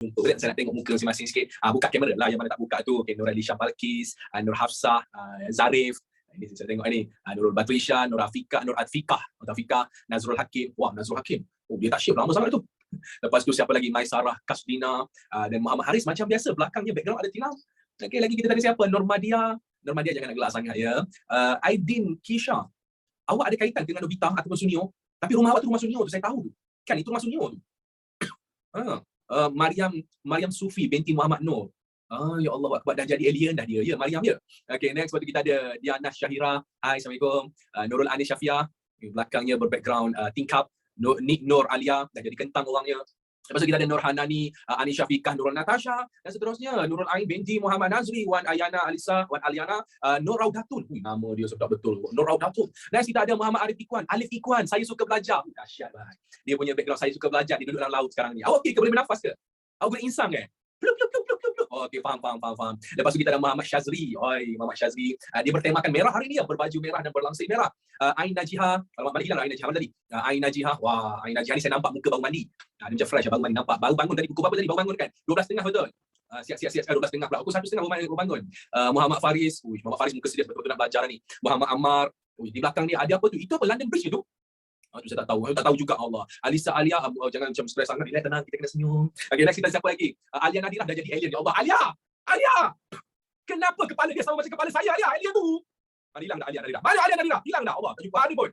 untuk saya nak tengok muka masing-masing sikit. Buka kamera lah, yang mana tak buka tu. Okay, Nur Alisha Balkis, Nur Hafsah, Zarif. Ini saya tengok ni. Nurul Batrisha, Nur Afiqah, Nazrul Hakim. Wah, Nazrul Hakim. Oh, dia tak syuk lama sangat tu. Lepas tu siapa lagi? Maisarah Kasdina dan Muhammad Haris. Macam biasa, belakangnya background ada tilam. Okay, lagi kita tadi siapa? Normadia jangan nak gelak sangat ya. Aidin Kisha. Awak ada kaitan dengan Nobita ataupun Sunio? Tapi rumah awak tu rumah Sunio tu, saya tahu tu. Kan itu rumah Sunio tu. Maryam Sufi binti Muhammad Nur. Ya Allah Akbar, dah jadi alien dah dia. Ya, Maryam ya. Okay, next waktu kita ada Diana Syahira. Hai, Assalamualaikum. Nurul Anis Syafiah. Belakangnya berbackground tingkap. Nick Nur Alia, dah jadi kentang orangnya. Lepas tu kita ada Nur Hanani, Ani Syafiqah, Nurul Natasha, dan seterusnya. Nurul Ain binti Muhammad Nazri, Wan Ayana Alisa, Wan Aliana, Nur Raudatun. Nama dia sedap betul. Nur Raudatun. Next kita ada Muhammad Alif Ikwan, saya suka belajar. Dahsyat lah. Dia punya background, saya suka belajar. Dia duduk dalam laut sekarang ni. Awak okey ke, boleh bernafas ke? Awak boleh insang ke? Plup. Okey, faham. Lepas tu kita ada Muhammad Syazri. Muhammad Syazri. Dia bertemakan merah hari ni ya, berbaju merah dan berlangsir merah. Ain Najihah. Alamak, balik hilang Ain Najihah tadi. Ain Najihah. Wah, Ain Najihah ni saya nampak muka baru mandi. Dia macam fresh baru mandi, nampak. Baru bangun tadi, pukul berapa tadi? Baru bangun kan? 12.30 betul. Siap 12.30 pula. Pukul 1.30 baru bangun. Muhammad Faris. Muhammad Faris muka serius betul-betul nak belajar ni. Muhammad Ammar. Di belakang ni ada apa tu? Itu apa? London Bridge tu? Itu saya tak tahu. Saya tak tahu juga Allah. Alisa Alia, jangan macam stres sangat. Relax, tenang, kita kena senyum. Okay, next kita siapa lagi? Alia Nadirah dah jadi alien. Ya Allah, Alia! Kenapa kepala dia sama macam kepala saya, Alia? Alien tu. Hilang dah Alia Nadirah. Mana Alia Nadirah? Hilang dah. Allah, tak jumpa ada pun.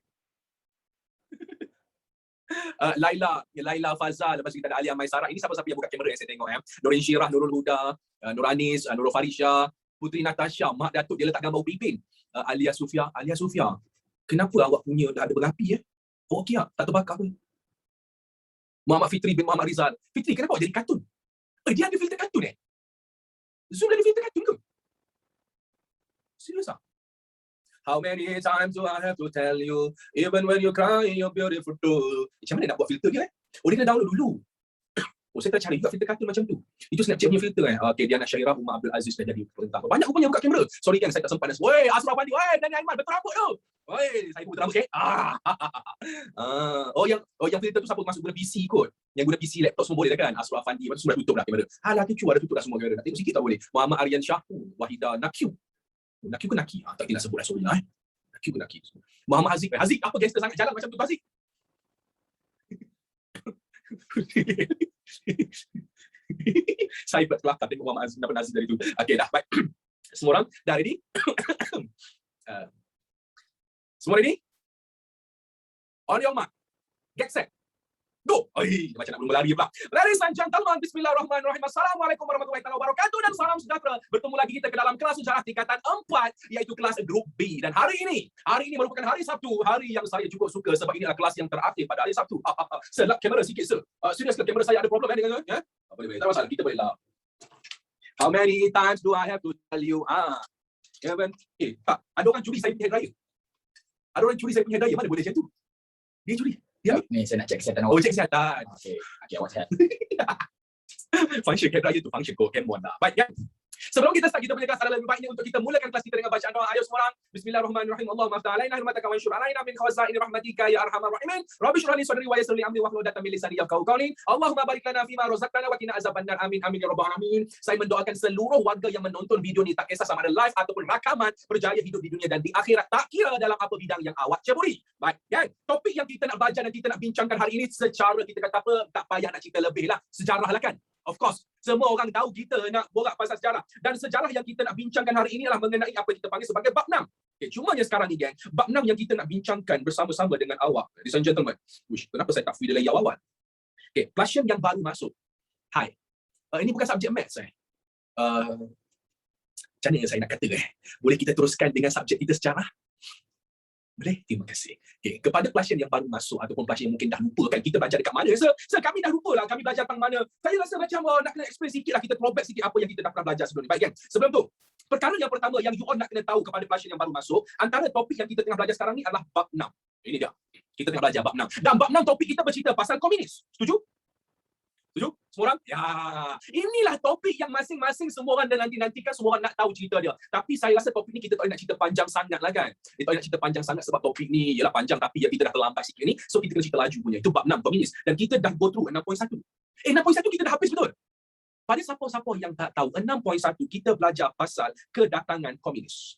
Laila Fazal. Lepas tu kita ada Alia Maisarah. Ini siapa-siapa yang buka kamera yang saya tengok. Nurin Syirah, Nurul Huda, Nur Anis, Nurul Farisha, Putri Natasha, Mak Datuk, dia letak gambar Upin. Alia Sufia. Kenapa awak punya dah ada berapi Okey tak terbakar pun. Muhammad Fitri bin Muhammad Rizal. Fitri, kenapa awak jadi kartun? Dia ada filter kartun Zul ada filter kartun ke? Serius ah? How many times do I have to tell you, even when you cry, you're beautiful too. Macam mana nak buat filter dia dia kena download dulu. Saya tercari juga filter kartun macam tu. Itu Snapchat punya filter Okay, Diana Syairah, Umar Abdul Aziz dah jadi perintah. Banyak rupanya buka kamera. Sorry kan, saya tak sempat. Woi, Asraf Andi. Woi, Dani Aiman, betul rambut tu. Woi, saya pun betul rambut sikit. Yang filter tu siapa masuk guna PC kot. Yang guna PC laptop semua boleh dah kan. Asraf Andi, lepas tu sudah tutup dah kamera. Alah, tu ada tutup dah semua kamera. Nak tengok sikit tak boleh. Muhammad Aryan Syahu, Wahida Nakyu. Nakyu ke Naki? Tak kira sebut dah, sorry lah. Nakyu ke Naki. Muhammad Haziq. Haziq, apa gangster sangat jalan macam tu Haziq? Saya pula kelakar tengok Muhammad Aziz Nazir dari tu. Okay, dah baik. Semua orang dah ready? Semua ready? On your mark. Get set. Go! Macam nak belum berlari pula. Ladies and gentlemen, bismillahirrahmanirrahim. Assalamualaikum warahmatullahi wabarakatuh dan salam sejahtera. Bertemu lagi kita ke dalam kelas sejarah tingkatan 4, iaitu kelas Grup B. Dan hari ini merupakan hari Sabtu, hari yang saya cukup suka sebab ini adalah kelas yang terakhir pada hari Sabtu. Selap kamera sikit, sir. Serius ke kamera saya ada problem dengan tu? Boleh, tak masalah. Kita boleh lah. How many times do I have to tell you? Kevin, tak. Ada orang curi saya punya hair dryer. Mana boleh macam tu? Dia curi. Ni saya nak cek kesihatan awak. Cek kesihatan. Okey, awak sihat. Function hair dryer tu function go M1 lah. Baik ya. Sebelum kita start kita punya kelas, ada lebih baiknya untuk kita mulakan kelas kita dengan bacaan doa. Ayo semua orang. Bismillahirrahmanirrahim. Allahumma aftah alaina hurmataka wa anshur alaina min khazaini rahmatika ya arhamar rahimin. Rabbi shrah li sadri wa yassir li amri wahlul 'uqdatam min lisani yafqahu qawli. Allahumma barik lana fima razaqtana wa qina azabannar. Amin amin ya rabbal alamin. Saya mendoakan seluruh warga yang menonton video ni, tak kisah sama ada live ataupun rakaman, berjaya hidup di dunia dan di akhirat, tak kira dalam apa bidang yang awak ceburi. Baik, ya. Topik yang kita nak belajar dan kita nak bincangkan hari ini, secara kita kata apa, tak payah nak cerita lebih lah. Sejarah lah kan. Of course, semua orang tahu kita nak borak pasal sejarah. Dan sejarah yang kita nak bincangkan hari ini adalah mengenai apa yang kita panggil sebagai bab 6. Okay, cumanya sekarang ni, gang, bab 6 yang kita nak bincangkan bersama-sama dengan awak. Ladies and gentlemen. Kenapa saya tak feel dari awal? Okay, pasien yang baru masuk. Hai. Ini bukan subjek maths. Macam mana saya nak kata? Boleh kita teruskan dengan subjek kita sejarah? Boleh? Terima kasih. Okay. Kepada pasien yang baru masuk ataupun pasien yang mungkin dah lupa kan kita belajar dekat mana. Sir, kami dah lupa lah kami belajar tentang mana. Saya rasa macam nak kena explain sikit lah, kita throwback sikit apa yang kita dah pernah belajar sebelum ni. Baik kan? Sebelum tu, perkara yang pertama yang you all nak kena tahu kepada pasien yang baru masuk, antara topik yang kita tengah belajar sekarang ni adalah bab 6. Ini dia. Kita tengah belajar bab 6. Dan bab 6 topik kita bercerita pasal komunis. Setuju? Setuju? Semua orang? Ya. Inilah topik yang masing-masing semua orang dan nanti-nantikan semua orang nak tahu cerita dia. Tapi saya rasa topik ni kita tak boleh nak cerita panjang sangat lah kan. Kita tak boleh nak cerita panjang sangat sebab topik ni ialah panjang tapi ya kita dah terlambat sikit ni. So kita kena cerita laju punya. Itu bab 6 komunis. Dan kita dah go through 6.1. 6.1 kita dah habis betul? Pada siapa-siapa yang tak tahu, 6.1 kita belajar pasal kedatangan komunis.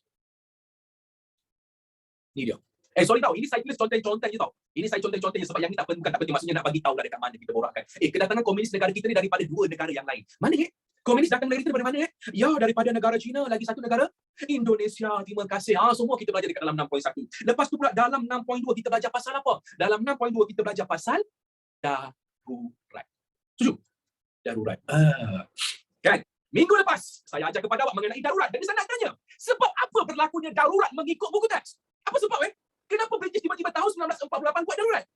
Ni dia. Sorry tau, ini saya tulis contoh-contoh je tau. Ini saya contoh-contoh je sebab yang ni bukan tak penting. Maksudnya nak bagi tahu lah dekat mana kita borakkan. Kedatangan komunis negara kita ni daripada 2 negara yang lain. Mana komunis datang negara kita daripada mana Ya, daripada negara China, lagi satu negara Indonesia. Terima kasih. Semua kita belajar dekat dalam 6.1. Lepas tu pula dalam 6.2 kita belajar pasal apa? Dalam 6.2 kita belajar pasal darurat. Setuju? Darurat. Kan? Minggu lepas saya ajar kepada awak mengenai darurat dan saya nak tanya, sebab apa berlakunya darurat mengikut buku teks? Apa sebab Kenapa British tiba-tiba tahun 1948 buat darurat?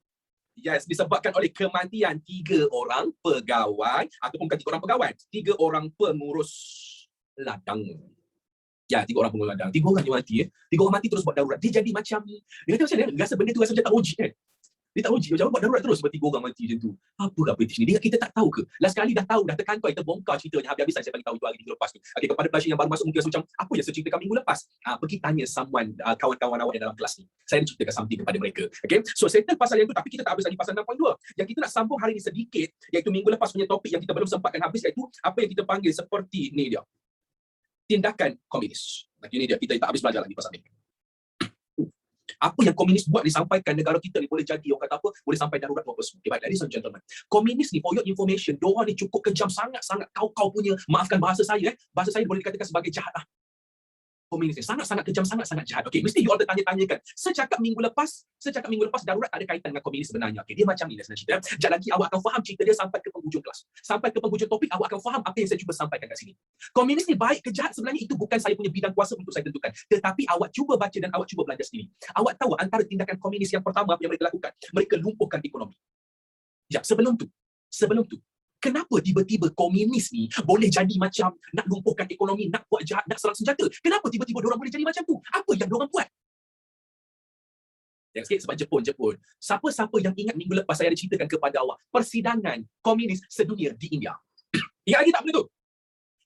Yes, disebabkan oleh kematian 3 orang pegawai, ataupun bukan 3 orang pegawai, 3 orang pengurus ladang. Ya, 3 orang pengurus ladang. 3 orang yang mati. 3 orang mati terus buat darurat. Dia jadi macam, dia kata macam mana? Rasa benda tu rasa macam tak logik kan? Dia tak logik. Macam buat darurat terus sebab 3 orang mati macam tu. Apa kat British ni? Kita tak tahu ke? Last sekali dah tahu, dah terkantoi, terbongkar ceritanya. Habis-habisan saya bagi tahu tu hari minggu lepas tu. Okay, kepada pelajar yang baru masuk mungkin rasa macam, apa yang saya ceritakan minggu lepas? Pergi tanya someone, kawan-kawan awak yang dalam kelas ni. Saya nak ceritakan something kepada mereka. Okay? So, settle pasal yang tu, tapi kita tak habis lagi pasal 6.2. Yang kita nak sambung hari ni sedikit, iaitu minggu lepas punya topik yang kita belum sempatkan habis, iaitu apa yang kita panggil seperti ni dia. Tindakan komunis. Ini dia, kita tak habis belajar lagi pasal ni. Apa yang komunis buat disampaikan negara kita ni boleh jadi, orang kata apa, boleh sampai darurat apa semua. Okay, baik, ladies and gentlemen. Komunis ni, for your information, diorang ni cukup kejam sangat-sangat. Kau punya, maafkan bahasa saya, bahasa saya boleh dikatakan sebagai jahat lah. Komunis ni sangat-sangat kejam, sangat-sangat jahat. Okey, mesti you all tertanya-tanyakan. Secakap minggu lepas darurat tak ada kaitan dengan komunis sebenarnya. Okey, dia macam ni lah cerita. Sekejap lagi awak akan faham cerita dia sampai ke penghujung kelas. Sampai ke penghujung topik awak akan faham apa yang saya cuba sampaikan kat sini. Komunis ni baik ke jahat sebenarnya itu bukan saya punya bidang kuasa untuk saya tentukan. Tetapi awak cuba baca dan awak cuba belajar sendiri. Awak tahu antara tindakan komunis yang pertama apa yang mereka lakukan? Mereka lumpuhkan ekonomi. Ya, sebelum tu kenapa tiba-tiba komunis ni boleh jadi macam nak lumpuhkan ekonomi, nak buat jahat, nak serang senjata? Kenapa tiba-tiba diorang boleh jadi macam tu? Apa yang diorang buat? Yang sikit sebab Jepun. Siapa-siapa yang ingat minggu lepas saya ada ceritakan kepada awak persidangan komunis sedunia di India. Ingat lagi tak benda tu?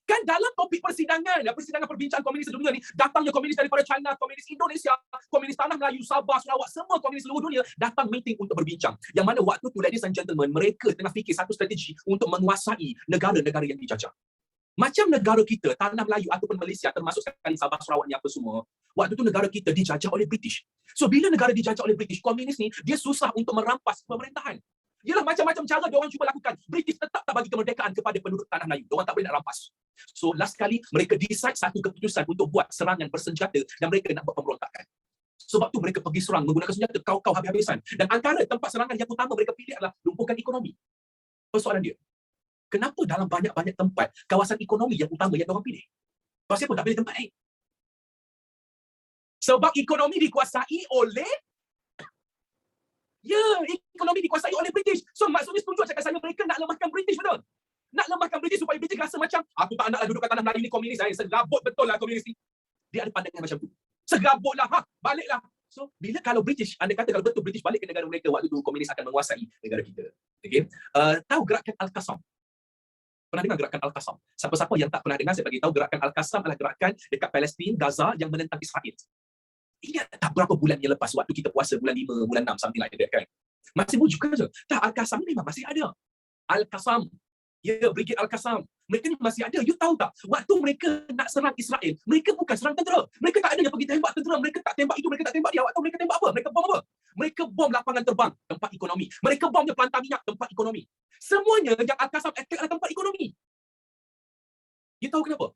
Kan dalam topik persidangan perbincangan komunis sedunia ni, datangnya komunis daripada China, komunis Indonesia, komunis Tanah Melayu, Sabah, Sarawak, semua komunis seluruh dunia datang meeting untuk berbincang. Yang mana waktu tu, ladies and gentlemen, mereka tengah fikir satu strategi untuk menguasai negara-negara yang dijajah. Macam negara kita, Tanah Melayu ataupun Malaysia, termasuk sekali Sabah, Sarawak ni apa semua, waktu tu negara kita dijajah oleh British. So bila negara dijajah oleh British, komunis ni dia susah untuk merampas pemerintahan. Ialah macam-macam cara diorang cuba lakukan. British tetap tak bagi kemerdekaan kepada penduduk Tanah Melayu. Diorang tak boleh nak rampas. So last kali mereka decide satu keputusan untuk buat serangan bersenjata dan mereka nak buat pemberontakan. Sebab tu mereka pergi serang menggunakan senjata, kau habis-habisan. Dan antara tempat serangan yang utama mereka pilih adalah lumpuhkan ekonomi. Persoalan dia, kenapa dalam banyak-banyak tempat kawasan ekonomi yang utama yang diorang pilih? Pasal apa tak pilih tempat lain? Sebab ekonomi dikuasai oleh ekonomi dikuasai oleh British. So maksudnya setuju cakap saya mereka nak lemahkan British, betul? Nak lemahkan British supaya British rasa macam aku tak naklah duduk kat Tanah Melayu ni komunis, segabut betul lah komunis ni. Dia ada pandangan macam tu. Segabutlah, baliklah. So bila kalau British, anda kata kalau betul British balik ke negara mereka, waktu tu komunis akan menguasai negara kita. Okay? Tahu gerakan Al-Qassam? Pernah dengar gerakan Al-Qassam? Siapa-siapa yang tak pernah dengar, saya bagi tahu gerakan Al-Qassam adalah gerakan dekat Palestin, Gaza yang menentang Israel. Ingat tak berapa bulan yang lepas waktu kita puasa bulan 5, bulan 6, something like that kan? Masih wujud ke? Tak, Al-Qassam ni memang masih ada. Al-Qassam. Brigade Al-Qassam. Mereka ni masih ada. You tahu tak? Waktu mereka nak serang Israel, mereka bukan serang tentera. Mereka tak ada yang pergi tembak tentera. Mereka tak tembak itu, mereka tak tembak dia. Waktu mereka tembak apa? Mereka bom apa? Mereka bom lapangan terbang, tempat ekonomi. Mereka bomnya pelantar minyak, tempat ekonomi. Semuanya yang Al-Qassam attack adalah tempat ekonomi. You tahu kenapa?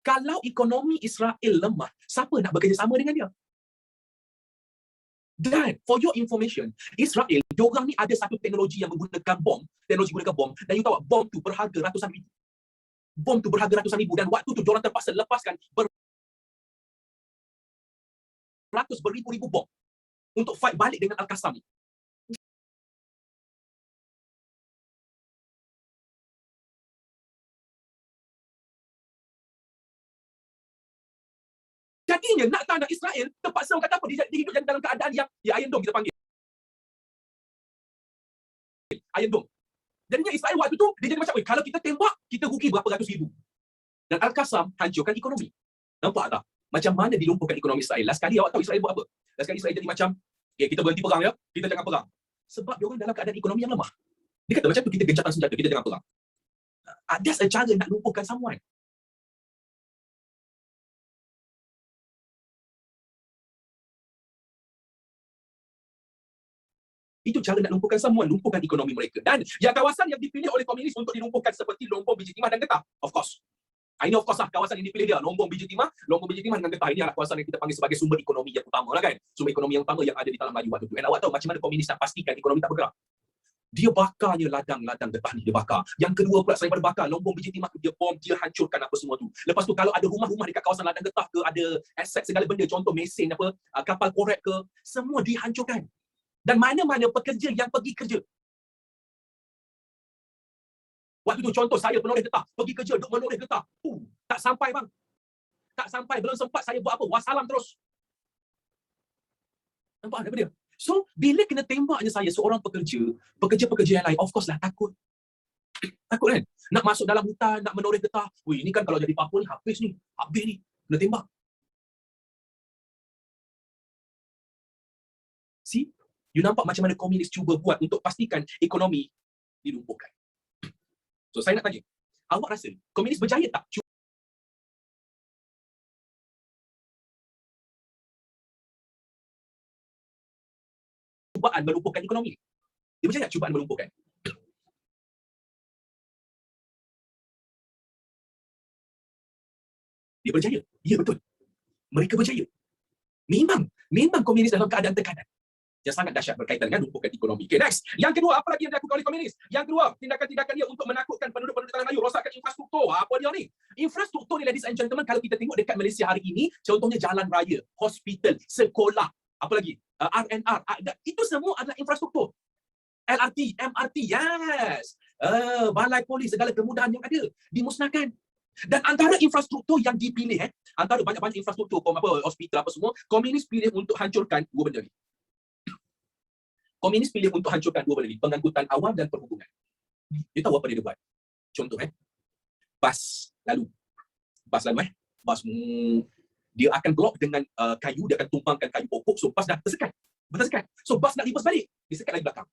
Kalau ekonomi Israel lemah, siapa nak bekerjasama dengan dia? Dan for your information, Israel, diorang ni ada satu teknologi yang menggunakan bom, dan you tahu bom tu berharga ratusan ribu. Bom tu berharga ratusan ribu dan waktu tu diorang terpaksa lepaskan beribu-ribu bom untuk fight balik dengan Al-Qassam ni. Jadinya nak tak nak Israel terpaksa orang kata apa? Dia hidup dalam keadaan yang Iron Dome kita panggil. Iron Dome. Jadinya Israel waktu tu dia jadi macam, kalau kita tembak, kita rugi berapa ratus ribu. Dan Al-Qassam hancurkan ekonomi. Nampak tak? Macam mana dilumpuhkan ekonomi Israel? Last kali awak tahu Israel buat apa? Last kali Israel jadi macam, kita berhenti perang ya, kita jangan perang. Sebab diorang dalam keadaan ekonomi yang lemah. Dia kata macam tu, kita gencatan senjata, kita jangan perang. That's a cara nak lumpuhkan someone. Itu cara nak lumpuhkan someone, lumpuhkan ekonomi mereka. Dan yang kawasan yang dipilih oleh komunis untuk dilumpuhkan seperti Lombok, Biji Timah dan Getah, of course. Ini of course lah kawasan yang dipilih dia, Lombok, Biji Timah dengan Getah. Ini adalah kawasan yang kita panggil sebagai sumber ekonomi yang utama lah kan. Sumber ekonomi yang utama yang ada di Tanah Melayu waktu tu. Dan awak tahu macam mana komunis nak pastikan ekonomi tak bergerak? Dia bakarnya ladang-ladang Getah ni, dia bakar. Yang kedua pula, selain daripada bakar, Lombok, Biji Timah, dia bom, dia hancurkan apa semua tu. Lepas tu kalau ada rumah-rumah dekat kawasan ladang Getah ke, ada aset segala benda, contoh mesin apa, kapal korek ke, semua dihancurkan. Dan mana-mana pekerja yang pergi kerja. Waktu tu contoh saya penoreh Getah, pergi kerja, duk menoreh Getah. Tak sampai bang. Tak sampai, belum sempat saya buat apa, wassalam terus. Nampak daripada dia? So, bila kena tembaknya saya seorang pekerja yang lain, of course lah takut. Takut kan? Nak masuk dalam hutan, nak menoreh Getah. Wih, ini kan kalau jadi apa-apa ni, habis ni. Habis ni. Kena tembak. See? You nampak macam mana komunis cuba buat untuk pastikan ekonomi dilumpuhkan. So, saya nak tanya. Awak rasa komunis berjaya tak? Cubaan melumpuhkan ekonomi. Dia berjaya tak cubaan melumpuhkan? Dia berjaya. Ya, betul. Mereka berjaya. Memang komunis dalam keadaan tekanan yang sangat dahsyat berkaitan dengan lumpuhkan ekonomi. Okay, next. Yang kedua, apa lagi yang dilakukan oleh komunis? Yang kedua, tindakan-tindakan dia untuk menakutkan penduduk-penduduk Tanah Melayu, rosakkan infrastruktur. Apa dia ni? Infrastruktur ni, ladies and gentlemen, kalau kita tengok dekat Malaysia hari ini, contohnya jalan raya, hospital, sekolah, apa lagi? RNR, itu semua adalah infrastruktur. LRT, MRT, yes. Balai polis, segala kemudahan yang ada, dimusnahkan. Dan antara infrastruktur yang dipilih, antara banyak-banyak infrastruktur, hospital apa semua, komunis pilih untuk hancurkan dua benda ni. Komunis pilih untuk hancurkan dua benda ni, pengangkutan awam dan perhubungan. Dia tahu apa dia buat? Contoh, bas lalu, dia akan blok dengan kayu, dia akan tumpangkan kayu pokok, so bas dah tersekat. So bas nak reverse balik, disekat lagi belakang.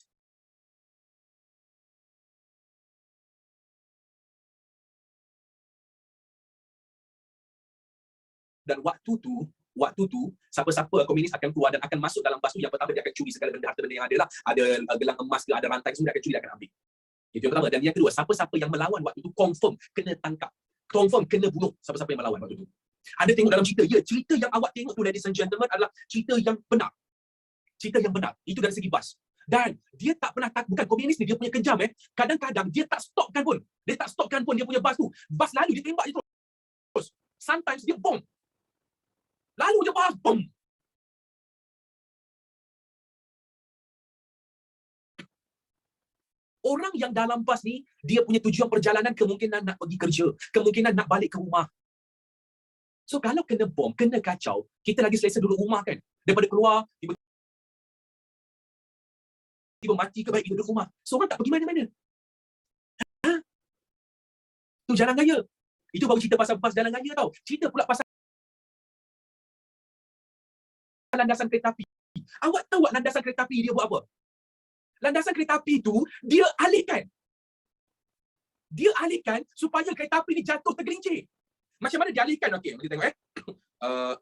Dan waktu tu siapa-siapa komunis akan keluar dan akan masuk dalam bas tu, yang pertama dia akan curi segala benda, harta benda yang ada lah, ada gelang emas ke, ada rantai semua, dia akan curi, dia akan ambil. Itu yang pertama. Dan yang kedua, siapa-siapa yang melawan waktu tu confirm kena tangkap, confirm kena bunuh siapa-siapa yang melawan waktu tu. Ada tengok dalam cerita, ya, cerita yang awak tengok tu, ladies and gentlemen, adalah cerita yang benar. Cerita yang benar. Itu dari segi bas. Dan dia tak pernah bukan komunis ni, dia punya kejam kadang-kadang dia tak stopkan pun. Dia punya bas tu. Bas lalu dia tembak je terus. Sometimes dia bom. Lalu je bas, bom. Orang yang dalam bas ni, dia punya tujuan perjalanan kemungkinan nak pergi kerja, kemungkinan nak balik ke rumah. So kalau kena bom, kena kacau, kita lagi selesa duduk rumah kan. Daripada keluar, tiba-tiba mati ke, baik kita duduk rumah. So orang tak pergi mana-mana. Tu jalan raya. Itu baru cerita pasal bas jalan raya tau. Cerita pula pasal landasan kereta api. Awak tahu landasan kereta api dia buat apa? Landasan kereta api tu, dia alihkan supaya kereta api ni jatuh tergelincir. Macam mana dia alihkan? Okey, kita tengok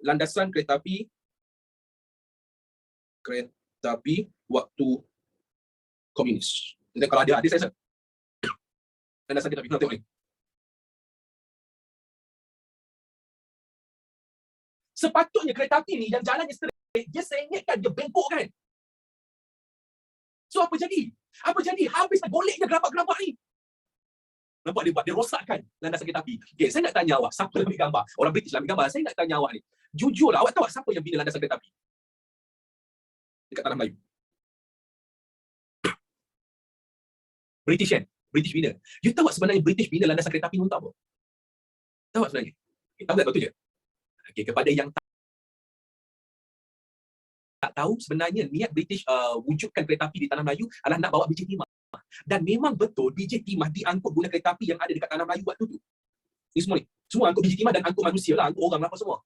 landasan kereta api waktu komunis. Kalau ada saya rasa. Landasan kereta api, kita tengok ni. Sepatutnya kereta api ni yang jalannya straight, dia sengitkan, dia bengkok kan. So apa jadi? Habis goleknya gerabak-gerabak ni. Nampak dia buat, dia rosakkan landasan kereta api. Okay, saya nak tanya awak, siapa yang ambil gambar? Orang British lah ambil gambar. Saya nak tanya awak ni. Jujurlah, awak tahu siapa yang bina landasan kereta api? Dekat Tanah Melayu. British kan? British bina. You tahu sebenarnya British bina landasan kereta api ni untuk apa? Tahu sebenarnya? Okay, tahu tak betul je? Okay, kepada yang tak tahu, sebenarnya niat British wujudkan kereta api di Tanah Melayu adalah nak bawa biji timah. Dan memang betul biji timah diangkut guna kereta api yang ada dekat Tanah Melayu waktu tu. Ini semua ni. Semua angkut biji timah dan angkut manusia lah, angkut orang apa semua.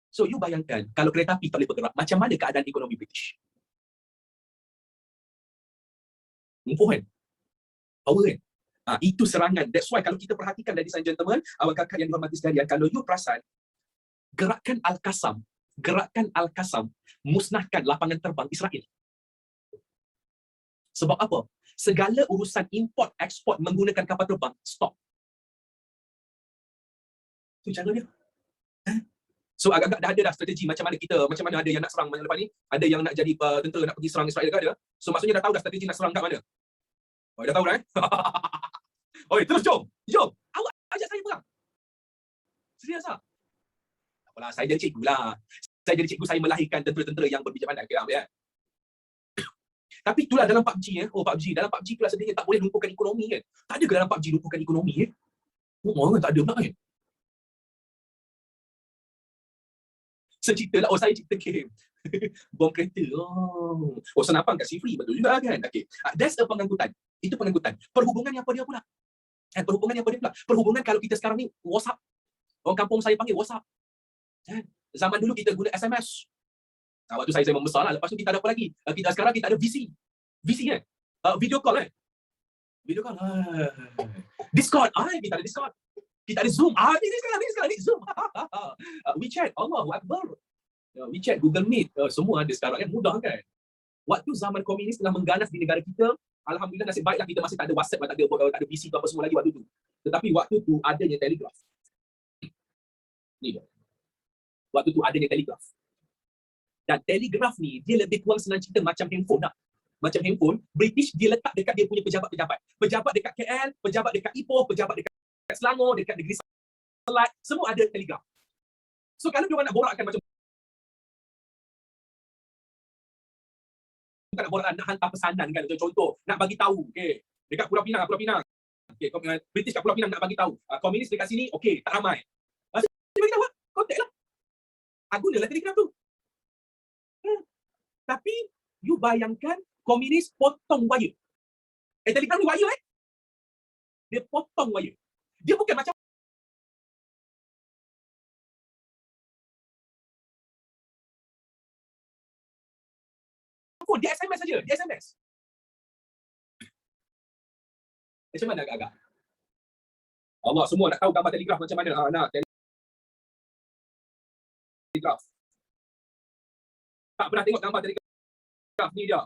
So you bayangkan kalau kereta api tak boleh bergerak, macam mana keadaan ekonomi British? Lumpuh kan? Power kan? Itu serangan. That's why kalau kita perhatikan, ladies and gentlemen, awak kakak yang dihormati sekalian, kalau you perasan, gerakan Al-Qassam musnahkan lapangan terbang Israel. Sebab apa? Segala urusan import ekspor menggunakan kapal terbang stop. Itu cara dia. So agak-agak dah ada dah strategi macam mana ada yang nak serang lepas ni, ada yang nak jadi tentera nak pergi serang Israel ke ada. So maksudnya dah tahu dah strategi nak serang kat mana. Dah tahu dah Oi, terus jom. Awak ajak saya perang. Serius ah? Tak apalah, saya jadi cikgu lah. Saya jadi cikgu, saya melahirkan tentera-tentera yang berbijak pandai ke ya. Tapi itulah dalam PUBG PUBG dalam PUBG pula sebenarnya tak boleh lumpuhkan ekonomi kan. Tak ada ke dalam PUBG lumpuhkan ekonomi kan? Tak ada pula kan. Saya saya cipta game. Bom kereta. Senapan kat Sifri, betul juga kan. Okay. That's a pengangkutan. Itu pengangkutan. Perhubungan yang apa dia pula? Perhubungan kalau kita sekarang ni WhatsApp. Orang kampung saya panggil WhatsApp. Zaman dulu kita guna SMS. Waktu saya membesar lah. Lepas tu kita ada apa lagi? Sekarang kita ada VC. VC kan? Video call kan? Discord. Kita ada Discord. Kita ada Zoom. Ini sekarang Zoom. WeChat. Allahu Akbar. WeChat, Google Meet. Semua ada sekarang kan? Mudah kan? Waktu zaman komunis tengah mengganas di negara kita, alhamdulillah nasib baiklah kita masih tak ada WhatsApp, tak ada PC tu apa semua lagi waktu tu. Tetapi waktu tu adanya telegraf. Ni dia. Waktu tu adanya telegraf. Dan telegraf ni dia lebih kurang senang cerita macam handphone lah. Macam handphone, British dia letak dekat dia punya pejabat-pejabat. Pejabat dekat KL, pejabat dekat Ipoh, pejabat dekat Selangor, dekat negeri Selat, semua ada telegraf. So kalau dia orang nak borakkan macam nak borak, nak hantar pesanan kan, contoh nak bagi tahu, okey, dekat Pulau Pinang. Okey, British kat Pulau Pinang nak bagi tahu, komunis dekat sini, okey, tak ramai. Dia bagi tahu, kontak lah. Gunalah telegraf tu. Tapi you bayangkan komunis potong wire. Telegram ni wire dia potong wire. Dia bukan macam dia SMS saja, dia SMS. Macam mana agak-agak? Allah, semua nak tahu gambar telegraf macam mana? Nak telegraf. Tak pernah tengok gambar telegraf ni dia.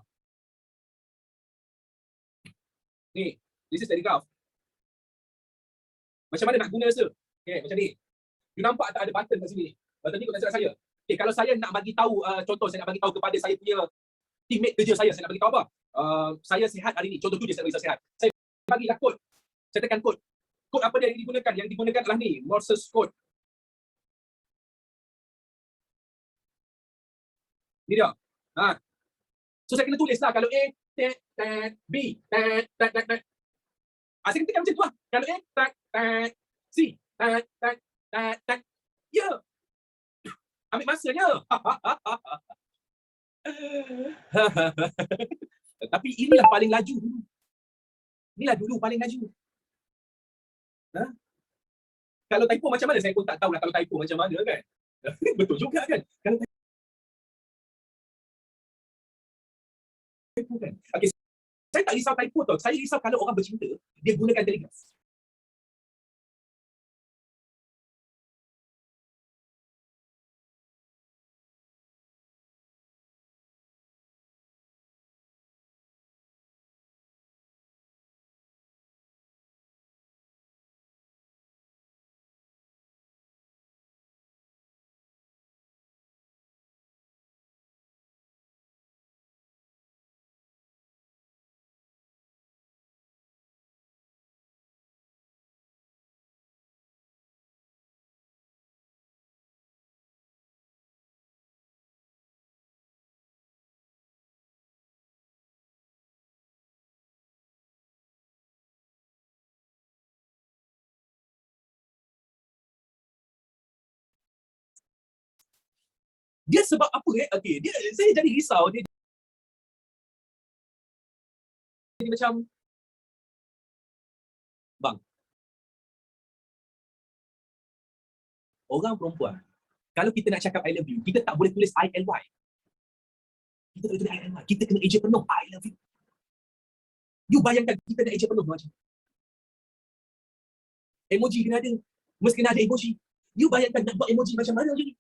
Ni, this is telegraf. Macam mana nak guna rasa? Okay, macam ni. You nampak tak ada button kat sini? Button ni kot nasihat saya. Okay, kalau saya nak bagi tahu, contoh saya nak bagi tahu kepada saya punya teammate kerja saya nak bagi tahu apa? Saya sihat hari ni. Contoh tu dia saya bagi saya sihat. Saya bagilah kod. Saya tekan kod. Kod apa dia yang digunakan? Yang digunakan adalah ni, Morse code. Ni dia. So saya kena tulislah kalau A, B, saya kena tekan macam tu lah. Kalau A, C, ya. Ambil masanya. Tapi inilah paling laju dulu. Inilah dulu paling laju. Kalau typo macam mana? Saya pun tak tahu lah kalau typo macam mana kan. Betul juga kan. Kalau typo kan. Okay. Saya tak risau typo tau. Saya risau kalau orang bercinta, dia gunakan telegraf. Dia sebab apa okay, saya jadi risau. Dia jadi macam bang, orang perempuan kalau kita nak cakap I love you, kita tak boleh tulis ILY. Kita tak boleh tulis ILY. Kita kena eja penuh I love you. You bayangkan kita nak eja penuh macam Emoji kena ada. Mesti kena ada emoji. You bayangkan nak buat emoji macam mana je ni?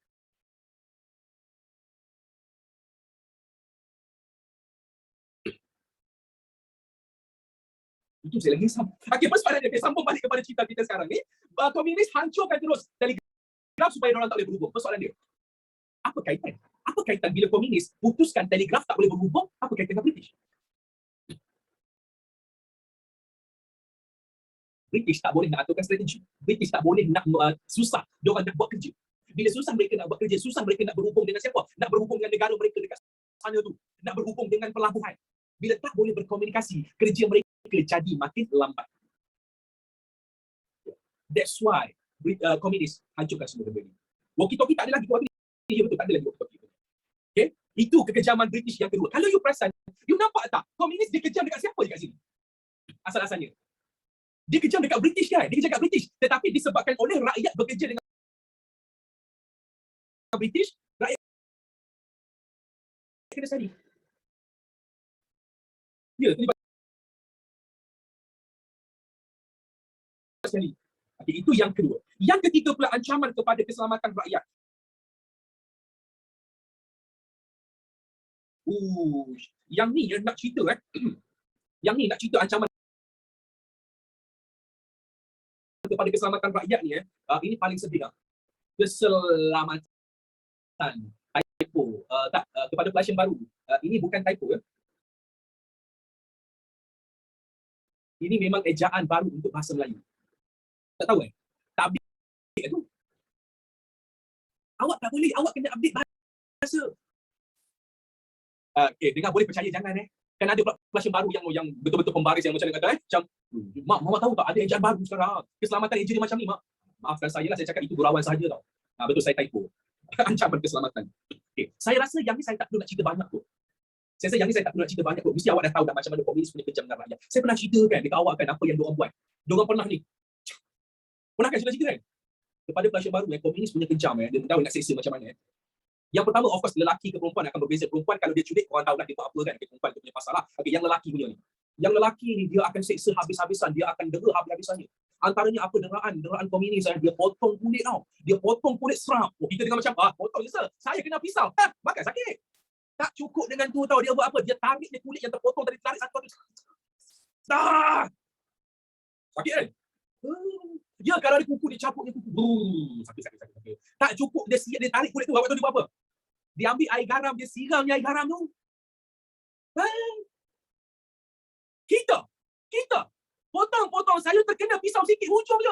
Itu saya lagi risau. Okey, persoalannya, okay, sambung balik kepada cerita kita sekarang ni. Komunis hancurkan terus Telegraph supaya orang tak boleh berhubung. Persoalan dia, apa kaitan? Apa kaitan bila komunis putuskan Telegraph tak boleh berhubung? Apa kaitan dengan British? British tak boleh nak aturkan strategi. British tak boleh nak susah diorang nak buat kerja. Bila susah mereka nak buat kerja, susah mereka nak berhubung dengan siapa? Nak berhubung dengan negara mereka dekat sana tu. Nak berhubung dengan pelabuhan. Bila tak boleh berkomunikasi, kerja mereka jadi makin lambat. That's why komunis hancurkan semua benda ni. Walkie-talkie tak ada lagi waktu ni. Ya betul, tak ada lagi walkie-talkie. Okay? Itu kekejaman British yang kedua. Kalau you perasan, you nampak tak? Komunis dia kejam dekat siapa dekat sini? Asal-asalnya. Dia kejam dekat British kan? Dia kejam dekat British. Tetapi disebabkan oleh rakyat bekerja dengan British, rakyat kena sari. Ya, terlibat sekali. Okay, itu yang kedua. Yang ketiga pula, ancaman kepada keselamatan rakyat. Yang ni yang nak cerita Yang ni nak cerita ancaman kepada keselamatan rakyat ni ini paling sedih. Keselamatan typo kepada pelajar baru. Ini bukan typo Ini memang ejaan baru untuk bahasa Melayu. Tak tahu tak update tu. Awak tak boleh, awak kena update bahasa. Dengar boleh percaya jangan Kan ada pelajar baru yang betul-betul pembaris yang macam kata macam mak mama tahu tak ada ejaan baru sekarang. Keselamatan eja dia macam ni mak. Maafkan saya lah, saya cakap itu gurauan sahaja tau. Betul, saya typo. Ancaman keselamatan. Saya rasa yang ni saya tak perlu nak cerita banyak kot. Saya rasa yang ni saya tak perlu nak cerita banyak kot. Mesti awak dah tahu dah macam mana komunis punya kejam dengan rakyat. Saya pernah cerita kan dekat awak kan apa yang diorang buat. Diorang pernah ni. Pernah kan cerita kan? Kepada pelajar baru komunis punya kejam dia tahu nak seksa macam mana. Yang pertama, of course, lelaki ke perempuan akan berbeza. Perempuan kalau dia culik, orang tahu lah dia buat apa kan. Perempuan tu punya pasal lah. Yang lelaki punya ni. Yang lelaki ni, dia akan seksa habis-habisan. Dia akan dera habis-habisannya. Antaranya apa deraan komunis. Dia potong kulit tau. Dia potong kulit serap. Kita dengar macam, potong je saya kena pisau. Makan sakit. Tak cukup dengan tu tau. Dia buat apa? Dia tarik dia kulit yang terpotong tadi. Tarik satu. Sakit kan? Dia kalau ada kuku, dia capuk dia kuku. Sakit. Tak cukup, dia tarik kulit tu. Awak tahu dia buat apa? Dia ambil air garam, dia siramnya air garam tu. Kita potong, saya terkena pisau sikit, hujung je.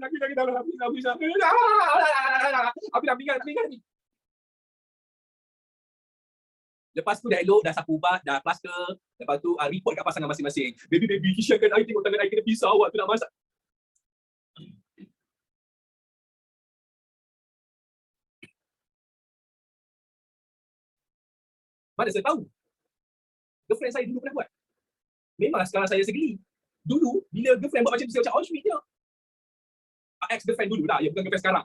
Lagi dalam pisau. Habis dah ni. Lepas tu dah elok, dah sapu ubat, dah plaster. Lepas tu report kat pasangan masing-masing. Baby, kisiankan I tengok tangan I kena pisau, awak tu nak masak. Mana saya tahu? Girlfriend saya dulu pernah buat. Memanglah sekarang saya segeli. Dulu, bila girlfriend buat macam tu, saya macam, Auschwitz dia. Ex-girlfriend dulu lah, bukan girlfriend sekarang.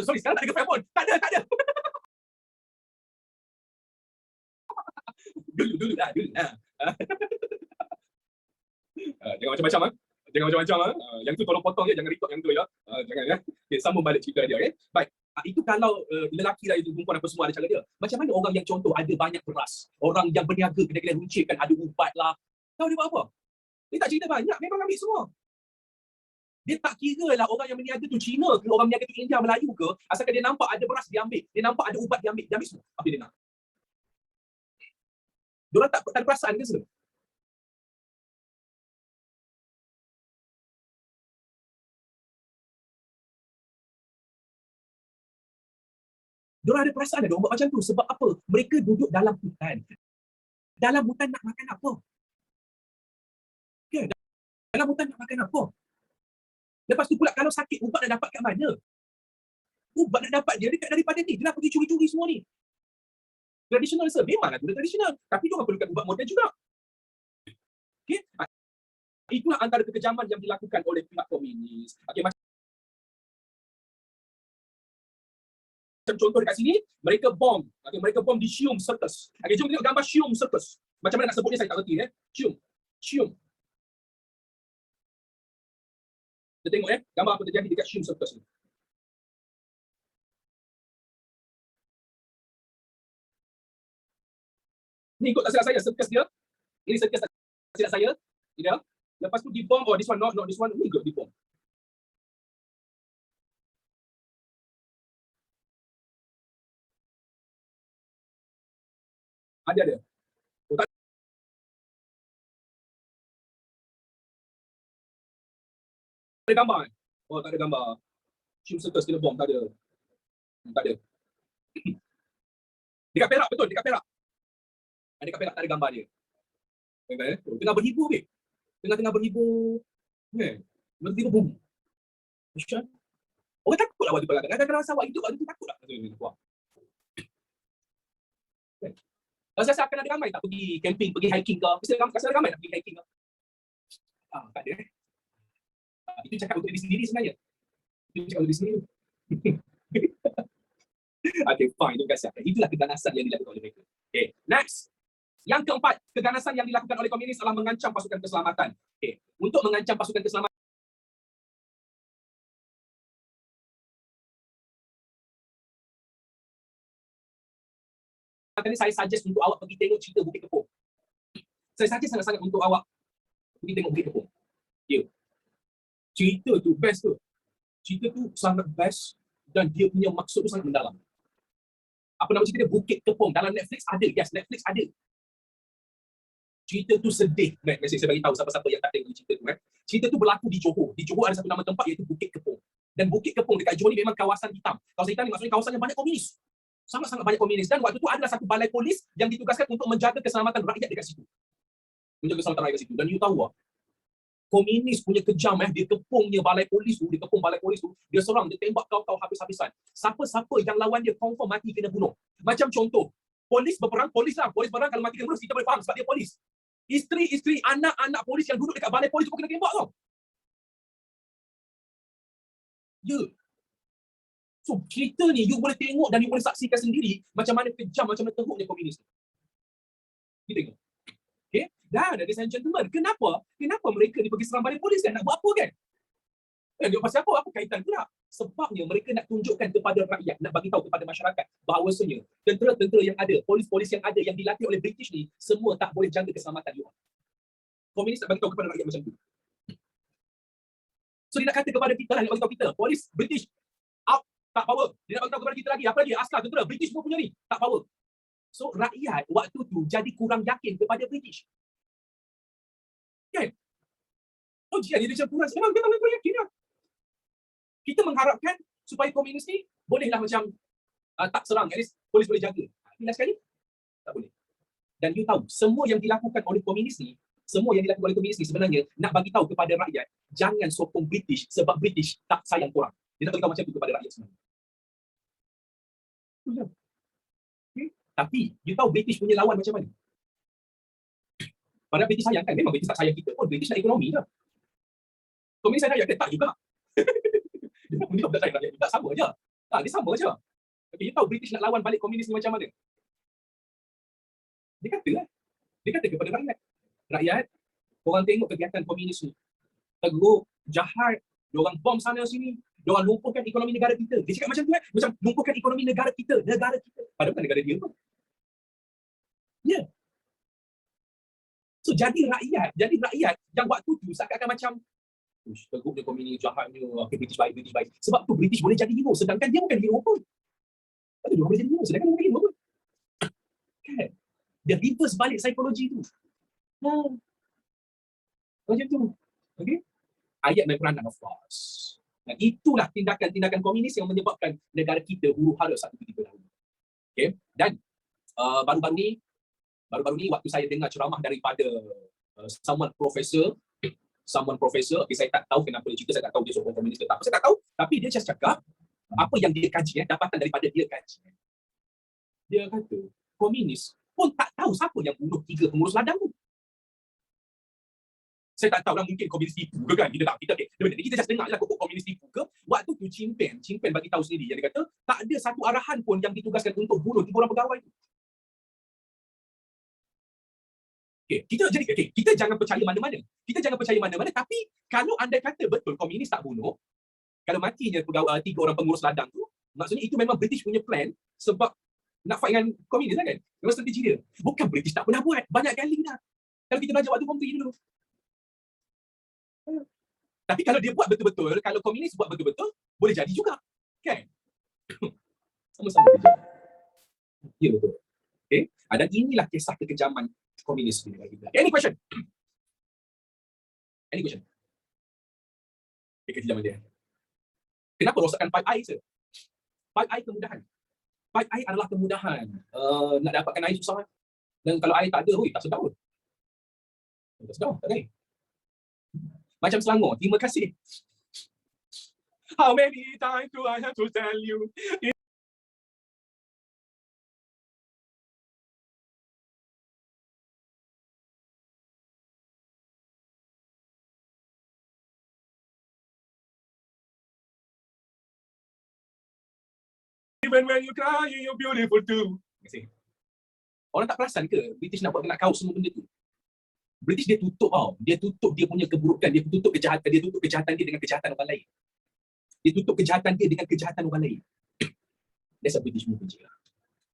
Sorry, sekarang tak ada girlfriend pun. Tak ada. Dulu lah. Jangan macam-macam Jangan macam-macam Yang tu tolong potong je, jangan record yang tu ya. Jangan Okay, sambung balik cerita dia Baik. Itu kalau lelaki lah itu, perempuan apa semua ada cara dia. Macam mana orang yang contoh ada banyak beras, orang yang berniaga kedai-kedai runcit kan ada ubat lah. Tahu dia buat apa? Dia tak cerita banyak, memang ambil semua. Dia tak kira lah orang yang berniaga tu Cina ke, orang berniaga tu India, Melayu ke, asalkan dia nampak ada beras dia ambil, dia nampak ada ubat dia ambil semua apa dia nak. Diorang tak ada perasaan ke sebenarnya? Diorang ada perasaan dia buat macam tu. Sebab apa? Mereka duduk dalam hutan. Dalam hutan nak makan apa? Okay. Dalam hutan nak makan apa? Lepas tu pula kalau sakit, ubat nak dapat kat mana? Ubat nak dapat dia dekat daripada ni. Dia nak pergi curi-curi semua ni. Tradisional sir. Memanglah tu tradisional. Tapi diorang perlukan ubat moden juga. Okay. Itulah antara kekejaman yang dilakukan oleh pihak komunis. Okay, contoh dekat sini, mereka bom. Mereka bom di Shium Circus. Jom tengok gambar Shium Circus. Macam mana nak sebutnya saya tak reti. Shium. Kita tengok gambar apa terjadi dekat Shim Circus ni. Ni ikut tak silap saya, circus dia. Ini circus tak silap saya. Ini dia. Lepas tu dibom, oh this one not this one, ni ke dibom. Ada. Oh, tak ada gambar kan? Oh, tak ada gambar. Shim Circus kena bom, tak ada. Tak ada. Dekat Perak, betul, dekat Perak. Dekat Perak tak ada gambar dia. Tengah berhibur, weh. Tengah-tengah berhibur. Tiba-tiba bom. Orang takut lah waktu perang. Kadang-kadang rasa awak hidup waktu tu takut lah. Rasa akan ada ramai tak pergi camping, pergi hiking ke? Rasa ada ramai tak pergi hiking ke? Tak ada. Itu cakap untuk diri sendiri sebenarnya. Itu cakap untuk diri sendiri. Okay, fine. Itu kasih. Itulah keganasan yang dilakukan oleh mereka. Okay, next. Yang keempat, keganasan yang dilakukan oleh komunis adalah mengancam pasukan keselamatan. Okay. Untuk mengancam pasukan keselamatan, saya suggest untuk awak pergi tengok cerita Bukit Kepong. Saya suggest sangat-sangat untuk awak pergi tengok Bukit Kepong. Cerita tu best tu. Cerita tu sangat best dan dia punya maksud tu sangat mendalam. Apa nama cerita dia? Bukit Kepong. Dalam Netflix ada. Yes, Netflix ada. Cerita tu sedih. Saya bagi tahu siapa-siapa yang tak tengok cerita tu. Cerita tu berlaku di Johor. Di Johor ada satu nama tempat iaitu Bukit Kepong. Dan Bukit Kepong dekat Johor ni memang kawasan hitam. Kawasan hitam ni maksudnya kawasan yang banyak komunis. Sangat-sangat banyak komunis. Dan waktu tu adalah satu balai polis yang ditugaskan untuk menjaga keselamatan rakyat dekat situ. Menjaga keselamatan rakyat dekat situ. Dan you tahu komunis punya kejam dia kepungnya balai polis tu, dia kepung balai polis tu, dia serang, dia tembak kau habis-habisan. Siapa-siapa yang lawan dia confirm mati kena bunuh. Macam contoh, polis berperang, polis berang kalau mati kena bunuh, kita boleh faham sebab dia polis. Isteri-isteri, anak-anak polis yang duduk dekat balai polis tu pun kena tembak tau. So cerita ni you boleh tengok dan you boleh saksikan sendiri macam mana kejam, macam mana teruknya komunis tu. Kita tengok. Okay? Dan ladies and gentlemen, kenapa mereka ni pergi serang balai polis kan? Nak buat apa kan? Pasal apa? Apa kaitan pula? Sebabnya mereka nak tunjukkan kepada rakyat, nak bagi tahu kepada masyarakat bahawasanya tentera-tentera yang ada, polis-polis yang ada, yang dilatih oleh British ni, semua tak boleh jaga keselamatan dia. Komunis nak bagi tahu kepada rakyat macam tu. So dia nak kata kepada kita lah, dia nak bagi tahu kita, polis British out, tak power. Dia nak bagi tahu kepada kita lagi, apa lagi? Askar, tentera British semua punya ni, tak power. So rakyat waktu tu jadi kurang yakin kepada British. Kan? Oh, jadi dia kurang. Memang kita kurang yakin lah. Kita mengharapkan supaya komunis ni bolehlah macam tak serang, at least polis boleh jaga. Bila sekali, tak boleh. Dan you tahu, semua yang dilakukan oleh komunis ni, sebenarnya nak bagi tahu kepada rakyat, jangan sokong British sebab British tak sayang korang. Dia nak bagi tahu macam tu kepada rakyat sebenarnya. Okay. Tapi, you tahu British punya lawan macam mana? Padahal British sayang kan? Memang British tak sayang kita pun. British nak ekonomi je. Komunis sayang rakyat, dia tak juga. Dia tak sayang rakyat juga. Sama je. Dia sama je. Okay, you tahu British nak lawan balik komunis ni macam mana? Dia kata kepada rakyat. Rakyat, korang tengok kegiatan komunis ni. Teruk, jahat, diorang bom sana sini, diorang lumpuhkan ekonomi negara kita. Dia cakap macam tu macam lumpuhkan ekonomi negara kita. Padahal bukan negara dia tu. Ya. So jadi rakyat yang waktu tu seakan-akan macam teruknya komunis, jahatnya, British baik. Sebab tu British boleh jadi hero, sedangkan dia bukan hero pun. Dia boleh jadi hero, sedangkan dia bukan hero pun. Kan? Dia reverse balik psikologi tu. Macam tu. Okay? Ayat main peranan, of course. Dan itulah tindakan-tindakan komunis yang menyebabkan negara kita huru-hara satu ketika dahulu. Okay? Dan baru-baru ni waktu saya dengar ceramah daripada someone professor, okay, saya tak tahu kenapa dia cerita, saya tak tahu dia seorang komunis ke tak apa, saya tak tahu, tapi dia just cakap apa yang dia kaji, dapatan daripada dia kaji. Dia kata, komunis pun tak tahu siapa yang bunuh 3 pengurus ladang tu. Saya tak tahu lah, mungkin komunis tipu ke kan? Kita just dengar je lah komunis tipu ke. Waktu tu Cimpen bagi tahu sendiri, yang dia kata tak ada satu arahan pun yang ditugaskan untuk bunuh 3 orang pegawai tu. Kita jangan percaya mana-mana. Kita jangan percaya mana-mana, tapi kalau andai kata betul komunis tak bunuh, kalau matinya pegawai 3 orang pengurus ladang tu, maksudnya itu memang British punya plan sebab nak fight dengan komunis lah kan. Memang strategi dia. Bukan British tak pernah buat. Banyak kali dah. Kalau kita belajar waktu form 3 dulu. Tapi kalau dia buat betul-betul, kalau komunis buat betul-betul, boleh jadi juga. Kan? Sama-sama kerja. Ya betul. Okay? Dan inilah kisah kekejaman komunis di negara kita. Any question? Any question? Kekejaman dia. Kenapa rosakkan pipe air, sir? Pipe air kemudahan. Pipe air adalah kemudahan. Nak dapatkan air susah. Dan kalau air tak ada, tak sedap pun. Tak sedap, tak ada air. Macam Selangor, terima kasih. How many times do I have to tell you? Even when you cry, you're beautiful too. Terima kasih. Orang tak perasan ke British nak kau semua benda tu? British dia tutup dia tutup dia punya keburukan, dia tutup kejahatan dia dengan kejahatan orang lain. Dia tutup kejahatan dia dengan kejahatan orang lain. That's a British move je.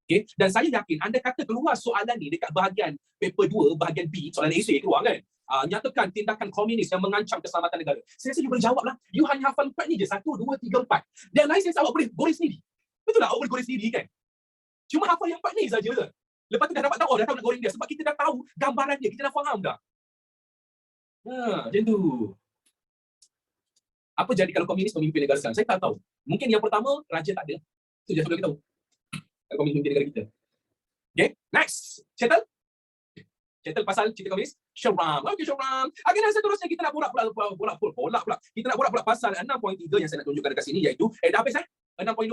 Okay? Dan saya yakin anda kata keluar soalan ni dekat bahagian paper 2, bahagian B, soalan essay keluar kan? Nyatakan tindakan komunis yang mengancam keselamatan negara. Saya rasa you boleh jawab lah. You hanya hafal 4 ni je. 1, 2, 3, 4. Dan lain saya awak boleh goreng sendiri. Betul tak? Awak boleh goreng sendiri kan? Cuma hafal yang 4 ni saja. Lepas tu dah dapat tahu, dah tahu nak goreng dia. Sebab kita dah tahu gambaran dia. Kita dah faham dah. Macam tu. Apa jadi kalau komunis memimpin negara sekarang? Saya tak tahu. Mungkin yang pertama, raja tak ada. Itu je kita tahu. Kalau komunis memimpin negara kita. Okay, next. Settle? Settle pasal cerita komunis? Syawram. Okay, Syawram. Dan seterusnya kita nak borak pula. Kita nak borak pasal 6.3 yang saya nak tunjukkan dekat sini, iaitu, dah habis 6.2.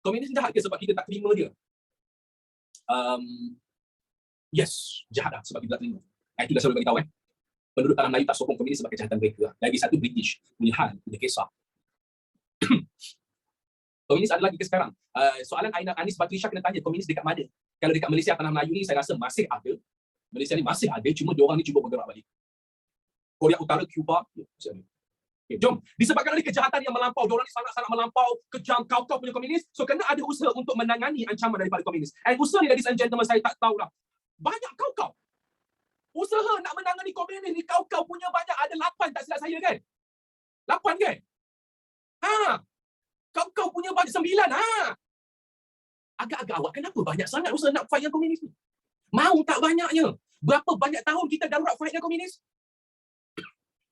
Komunis jahat ke sebab kita tak terima dia? Yes, jahat lah sebab kita tak terima. Itu dah selalu bagi tahu penduduk tanah Melayu tak sokong komunis sebab kejahatan mereka. Lagi satu, British punya hal, punya kisah. Komunis ada lagi ke sekarang? Soalan Anis Batrisha kena tanya, komunis dekat mana? Kalau dekat Malaysia, tanah Melayu ni saya rasa masih ada. Malaysia ni masih ada, cuma diorang ni cuba bergerak balik. Korea Utara, Cuba, masih ada. Okay, jom. Disebabkan oleh kejahatan yang melampau, diorang ni sangat-sangat melampau, kejam, kau punya komunis, so kena ada usaha untuk menangani ancaman daripada komunis. And usaha ni, ladies and gentlemen, saya tak tahulah. Banyak kau. Usaha nak menangani komunis ni, kau punya banyak, ada 8 tak silap saya kan? 8 kan? Kau punya banyak 9. Agak-agak awak kenapa banyak sangat usaha nak fight dengan komunis ni? Mau tak banyaknya? Berapa banyak tahun kita darurat fight dengan komunis?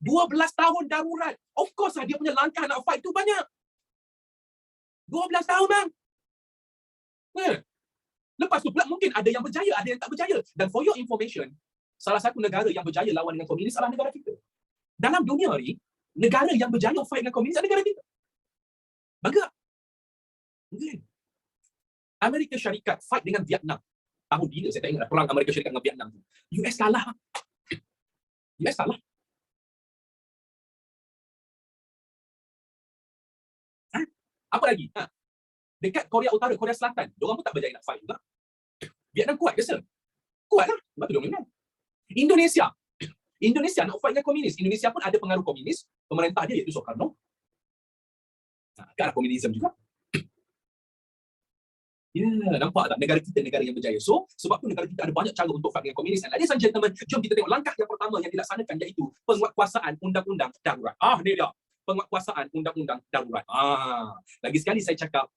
12 tahun darurat. Of course lah, dia punya langkah nak fight tu banyak. 12 tahun bang. Lepas tu pula mungkin ada yang berjaya, ada yang tak berjaya. Dan for your information, salah satu negara yang berjaya lawan dengan komunis adalah negara kita. Dalam dunia ni, negara yang berjaya fight dengan komunis adalah negara kita. Bangga. Amerika Syarikat fight dengan Vietnam. Tahun bila saya tak ingat perang Amerika Syarikat dengan Vietnam tu. US kalah. US kalah. Apa lagi? Dekat Korea Utara, Korea Selatan, diorang pun tak berjaya nak fight juga. Vietnam kuat ke sir? Kuat lah. Sebab tu diorang menang. Indonesia nak fight dengan komunis. Indonesia pun ada pengaruh komunis. Pemerintah dia iaitu Soekarno. Ke arah komunisme juga. Nampak tak? Negara kita negara yang berjaya. So, sebab tu negara kita ada banyak cara untuk fight dengan komunis. And ladies and gentlemen, jom kita tengok langkah yang pertama yang dilaksanakan, iaitu penguatkuasaan undang-undang darurat. Ni dia. Penguatkuasaan undang-undang darurat. Lagi sekali saya cakap,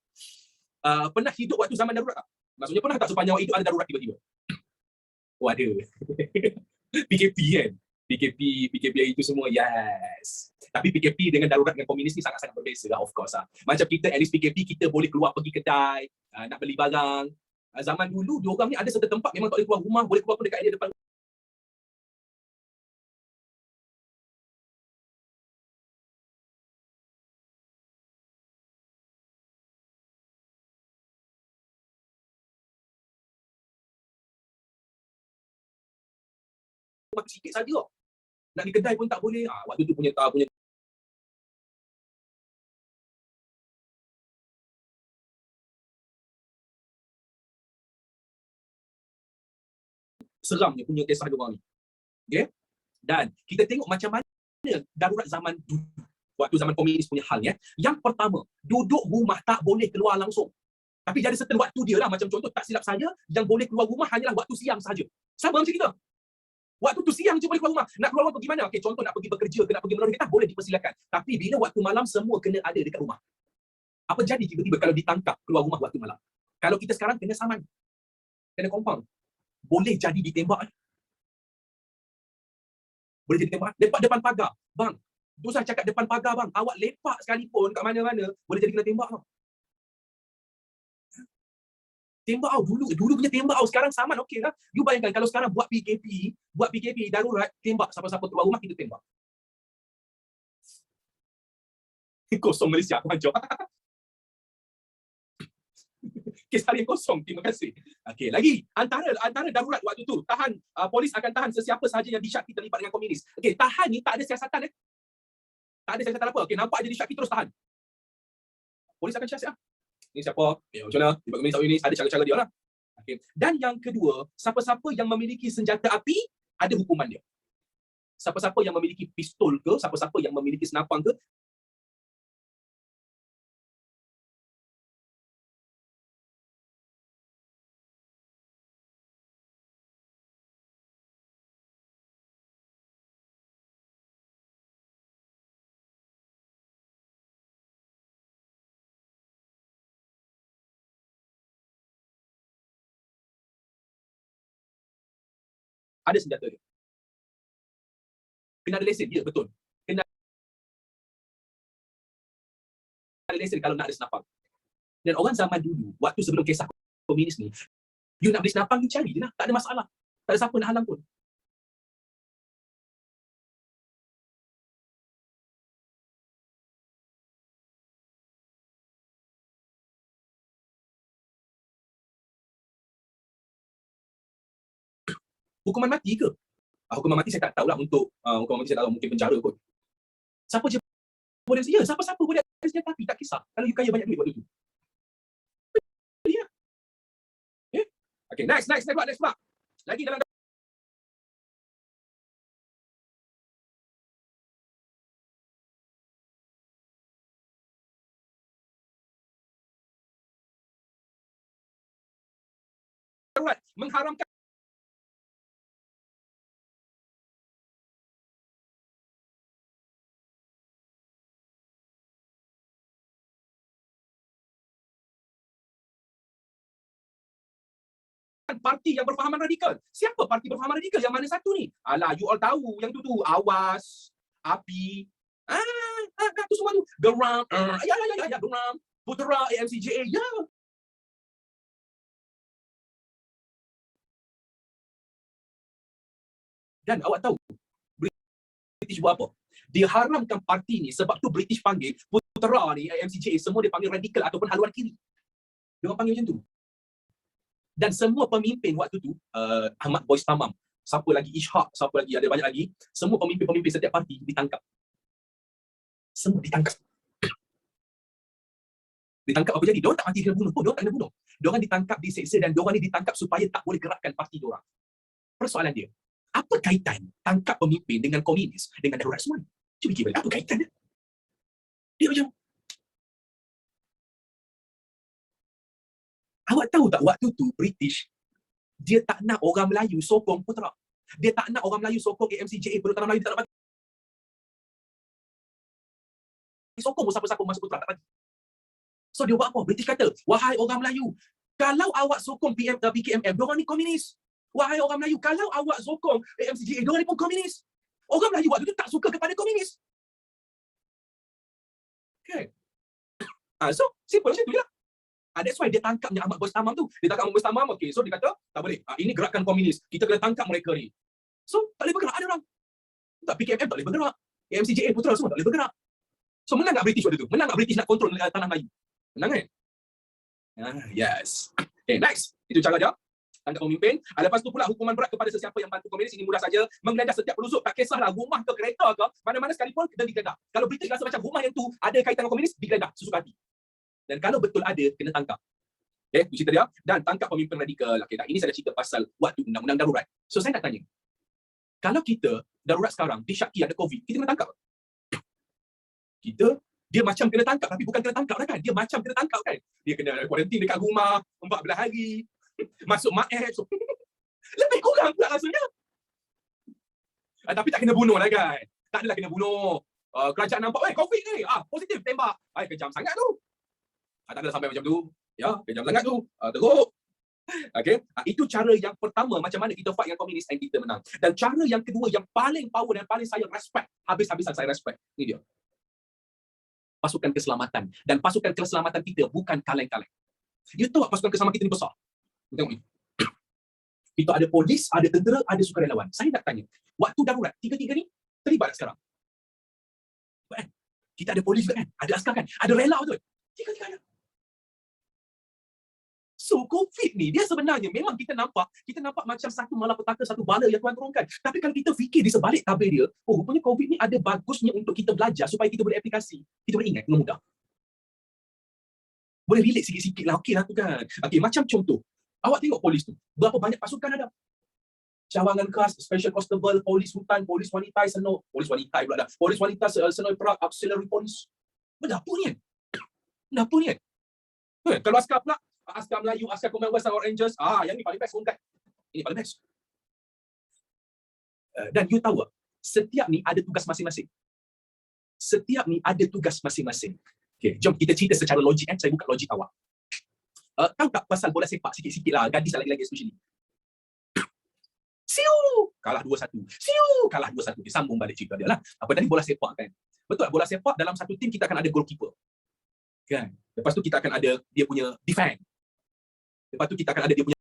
pernah hidup waktu zaman darurat tak? Maksudnya pernah tak sepanjang hidup ada darurat tiba-tiba? Ada. PKP kan? PKP itu semua, yes. Tapi PKP dengan darurat dengan komunis ni sangat-sangat berbeza lah, of course lah. Macam kita, at least PKP, kita boleh keluar pergi kedai, nak beli barang. Zaman dulu, diorang ni ada satu tempat memang tak boleh keluar rumah, boleh keluar pun dekat area depan. Sikit saja. Nak di kedai pun tak boleh. Waktu tu punya seramnya punya kisah diorang ni. Okay? Dan kita tengok macam mana darurat zaman dulu, waktu zaman komunis punya halnya. Yang pertama, duduk rumah tak boleh keluar langsung. Tapi jadi certain waktu dia lah. Macam contoh, tak silap saya, yang boleh keluar rumah hanyalah waktu siang saja. Sama macam kita. Waktu tu siang je boleh keluar rumah. Nak keluar rumah pergi mana? Okay, contoh nak pergi bekerja ke nak pergi melalui kereta, boleh dipersilakan. Tapi bila waktu malam, semua kena ada dekat rumah. Apa jadi tiba-tiba kalau ditangkap keluar rumah waktu malam? Kalau kita sekarang kena saman. Kena compound. Boleh jadi ditembak. Boleh jadi ditembak. Lepak depan pagar. Bang, tu saya cakap depan pagar bang. Awak lepak sekalipun kat mana-mana, boleh jadi kena tembak bang. Tembak tau. Dulu punya tembak tau. Sekarang saman okey lah. You bayangkan kalau sekarang buat PKP darurat, tembak siapa-siapa keluar rumah, kita tembak. Kosong Malaysia, aku hancur. Kes harian kosong. Terima kasih. Okey, lagi antara darurat waktu tu, tahan polis akan tahan sesiapa sahaja yang disyaki terlibat dengan komunis. Okey, tahan ni tak ada siasatan Tak ada siasatan apa. Okey, nampak je disyaki terus tahan. Polis akan siasat. Ni siapa? Macam mana? Terlibat komunis atau komunis, ada cara-cara dia lah. Okey. Dan yang kedua, siapa-siapa yang memiliki senjata api, ada hukuman dia. Siapa-siapa yang memiliki pistol ke, siapa-siapa yang memiliki senapang ke, ada senjata dia. Kena ada lesen, ya betul. Kena ada lesen kalau nak ada senapang. Dan orang zaman dulu, waktu sebelum kisah komunis ni, you nak beli senapang, you cari je lah. Tak ada masalah. Tak ada siapa nak halang pun. Hukuman mati ke? Hukuman mati saya tak tahulah untuk hukuman mati saya tak tahu, mungkin penjara kot. Siapa je boleh, ya, siapa-siapa boleh ada senjata api, tak kisah. Kalau you kaya banyak duit waktu tu. Ya. Yeah. Okay, next pula. Lagi dalam darurat mengharamkan parti yang berfahaman radikal. Siapa parti berfahaman radikal? Yang mana satu ni? Alah, you all tahu yang tu Awas, API, tu semua tu. Geram, Geram, Putera, AMCJA, ya. Dan awak tahu British buat apa? Dia haramkan parti ni sebab tu British panggil Putera ni, AMCJA, semua dia panggil radikal ataupun haluan kiri. Dia orang panggil macam tu. Dan semua pemimpin waktu tu, Ahmad Boys Tamam, siapa lagi, Ishak, siapa lagi, ada banyak lagi, semua pemimpin setiap parti ditangkap. Semua ditangkap. Ditangkap apa jadi? Diorang tak mati kena bunuh pun, diorang tak kena bunuh. Diorang ditangkap, diseksa, dan diorang ni ditangkap supaya tak boleh gerakkan parti diorang. Persoalan dia, apa kaitan tangkap pemimpin dengan komunis, dengan darurat semua? Cuba fikir balik, apa kaitan dia? Dia macam, awak tahu tak waktu tu British, dia tak nak orang Melayu sokong Putera. Dia tak nak orang Melayu sokong AMCJA, Pertukaran Melayu, dia tak nak bagi. Sokong siapa-siapa masuk Putera, tak bagi. So dia buat apa? British kata, wahai orang Melayu, kalau awak sokong PKMM, diorang ni komunis. Wahai orang Melayu, kalau awak sokong AMCJA, diorang ni pun komunis. Orang Melayu waktu tu tak suka kepada komunis. Okay. So, simple macam tu je lah. That's why dia tangkapnya Ahmad Boys Tamam tu. Dia tangkap Ahmad Boys Tamam, okay. So dia kata, tak boleh. Ini gerakan komunis. Kita kena tangkap mereka ni. So, tak boleh bergerak. Ada orang. Tak, PKMM tak boleh bergerak. AMCJA, Putera semua tak boleh bergerak. So, menang tak British waktu tu? Menang tak British nak kontrol tanah Melayu? Menang kan? Yes. Okay, next. Itu cara dia. Tangkap pemimpin. Lepas tu pula hukuman berat kepada sesiapa yang bantu komunis. Ini mudah saja. Menggeledah setiap penduduk. Tak kisahlah rumah ke kereta ke. Mana-mana sekalipun kena digeledah. Kalau British rasa macam rumah yang tu ada kaitan dengan komunis, digeledah sesuka hati. Dan kalau betul ada, kena tangkap. Itu cerita dia. Dan tangkap pemimpin radikal. Okay, dah. Ini saya dah cerita pasal waktu undang-undang darurat. So saya nak tanya, kalau kita darurat sekarang, disyaki ada COVID, kita kena tangkap? Dia macam kena tangkap, tapi bukan kena tangkap kan? Dia macam kena tangkap kan? Dia kena kuarantin dekat rumah 14 hari, masuk MAEF. So, lebih kurang pula rasanya. Tapi tak kena bunuh lah kan? Tak adalah kena bunuh. Kerajaan nampak, COVID ni, positif, tembak. Kejam sangat tu. Tak adalah sampai macam tu. Ya, kejam sangat tu. Teruk. Okay? Itu cara yang pertama, macam mana kita fight dengan komunis dan kita menang. Dan cara yang kedua, yang paling power dan paling saya respect, habis-habisan saya respect, ni dia. Pasukan keselamatan. Dan pasukan keselamatan kita bukan kaleng-kaleng. You tahu pasukan keselamatan kita ni besar. Tengok ni. Kita ada polis, ada tentera, ada sukarelawan. Saya nak tanya, waktu darurat, tiga-tiga ni terlibat sekarang? Kan? Kita ada polis juga kan? Ada askar kan? Ada rela betul? Tiga-tiga ada. So, COVID ni, dia sebenarnya memang kita nampak macam satu malapetaka, satu bala yang Tuhan turunkan. Tapi kalau kita fikir di sebalik tabir dia, rupanya COVID ni ada bagusnya untuk kita belajar supaya kita boleh aplikasi. Kita boleh ingat dengan mudah. Boleh relate sikit-sikit lah. Okey lah tu kan. Okey, macam contoh. Awak tengok polis tu. Berapa banyak pasukan ada? Cawangan khas, special constable, polis hutan, polis wanita, senor. Polis wanita pula dah. Polis wanita, senor perak, auxiliary police. Berdapur ni kan? Berdapur ni kan? Kalau askar pula, askar Melayu, askar Commonwealth, Power Rangers, yang ni paling best kan? Ini paling best. Dan you tahu, setiap ni ada tugas masing-masing. Setiap ni ada tugas masing-masing. Okay, jom kita cerita secara logik kan. Saya buka logik awak. Tahu tak pasal bola sepak sikit-sikit lah, gadis lagi-lagi especially. Siu! Kalah 2-1. Siu! Kalah 2-1. Dia sambung balik cerita dia lah. Apa tadi bola sepak kan? Betul, bola sepak dalam satu tim kita akan ada goalkeeper. Kan? Lepas tu kita akan ada dia punya defend. Lepas tu kita akan ada dia punya